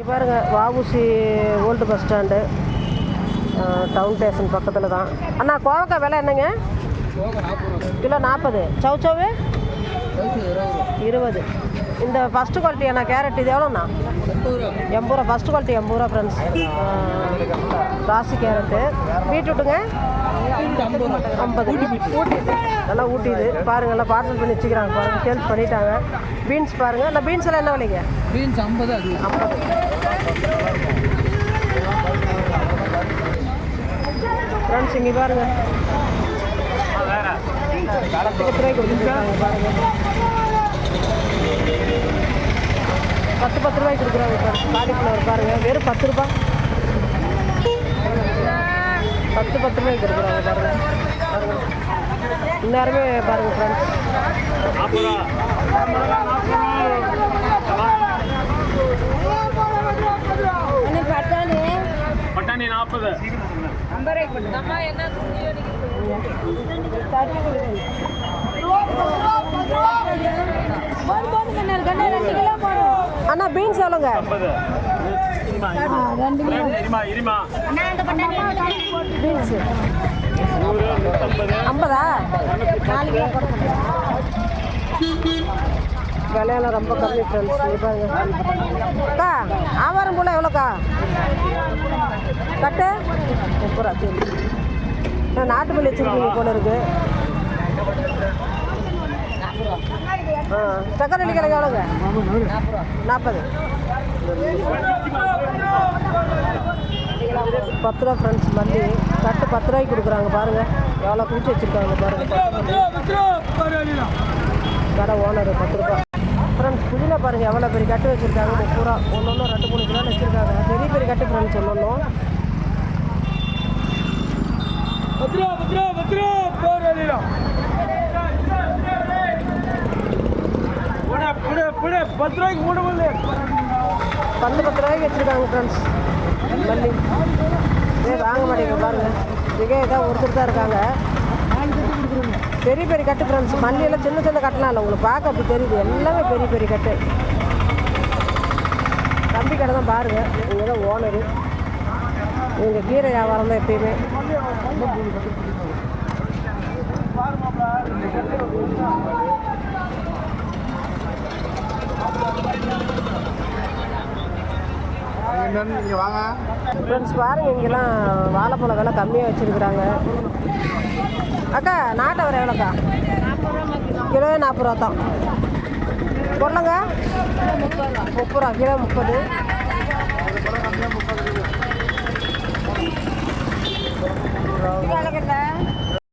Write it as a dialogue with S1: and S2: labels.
S1: பாருங்க VOC old bus stand town station பக்கத்தில் தான். அண்ணா கோவக்காய் விலை என்னங்க? கிலோ 40. சவுச்சவு 20. இந்த ஃபஸ்ட்டு குவாலிட்டி அண்ணா கேரட் இது எவ்வளோண்ணா? 80 ரூபா. ஃபஸ்ட்டு குவாலிட்டி 80 ரூபா ஃப்ரெண்ட்ஸ். ராசி கேரட்டு. பீட்ரூட்டுங்க 50. நல்லா ஊட்டிது பாருங்கள். நல்லா பார்சல் பண்ணி வச்சுக்கிறாங்க பாருங்கள். சேல்ஸ் பண்ணிட்டாங்க. பீன்ஸ் பாருங்கள். இல்லை பீன்ஸ் எல்லாம் என்ன விலைங்க?
S2: பீன்ஸ் 50.
S1: 50. ஃப்ரெண்ட்ஸ் இங்கே பாருங்கள் 10 ரூபாய்க்கு கொடுத்துருக்காங்க பாருங்கள். 10 ரூபாய்க்கு கொடுக்குறாங்க ஃப்ரெண்ட்ஸ். காலிஃப்ளவர் பாருங்கள் வெறும் 10 ரூபா. 10 ரூபாய்க்கு கொடுக்குறாங்க பாருங்கள். பாருங்கள் இந்நேரமே பாருங்கள் ஃப்ரெண்ட்ஸ்.
S3: பட்டாணி 40.
S4: 50 ரூபாய்க்கு என்ன
S1: அண்ணா பீன்ஸ் எவ்வளோங்க?
S4: 2 கிலோ.
S1: பீன்ஸ் 50. 4 கிலோ விலையெல்லாம் ரொம்ப கம்மி ஃப்ரெண்ட்ஸ். இங்கே பாருங்க அக்கா ஆவாரம் போல் எவ்வளோக்கா கட்டு? 30 ரூபா. சரி நாட்டு மல்லி வச்சுருக்கீங்க போல இருக்கு. சக்கரை கிழங்கு எவ்வளோங்க? 40. 10 ரூபா ஃப்ரெண்ட்ஸ். மல்லி கட்டு 10 ரூபாய்க்கு கொடுக்குறாங்க பாருங்கள். எவ்வளோ குடிச்சு வச்சுருக்காங்க பாருங்கள். கடை ஓனர் 10 ரூபா ஃப்ரெண்ட்ஸ். புதினா பாருங்கள் எவ்வளோ பெரிய கட்டு வச்சுருக்காங்க. 30 ரூபா. ஒன்று 2-3 கிலோ வச்சுருக்காங்க. பெரிய பெரிய கட்டு ஃப்ரெண்ட்ஸ். ஒன்று
S2: 10 ரூபாய்க்கு 3 மல்லி.
S1: 10 ரூபாய்க்கு வச்சுருக்காங்க ஃப்ரெண்ட்ஸ். மல்லி வாங்க மாட்டேங்க பாருங்கள். மிக இதாக ஒருத்தர் தான் இருக்காங்க. பெரிய பெரிய கட்டு ஃப்ரெண்ட்ஸ். மல்லியெல்லாம் சின்ன சின்ன கட்டலாம் இல்லை. உங்களுக்கு பார்க்க அப்படி தெரியுது. எல்லாமே பெரிய பெரிய கட்டு. தம்பி கடை தான் பாருங்கள். இங்கே தான் ஓனரு. இவங்க கீரை வியாபாரம் தான் எப்பயுமே.
S2: இங்கே வாங்க
S1: ஃப்ரெண்ட்ஸ் பாருங்கள். இங்கெல்லாம் வாழைப்பழம் விலை கம்மியாக வச்சுருக்குறாங்க. அக்கா நாட்டவரை எவ்வளோக்கா? கிலோ 40 ரூபா தான். பொருளுங்க 30 ரூபா. கிலோ 30.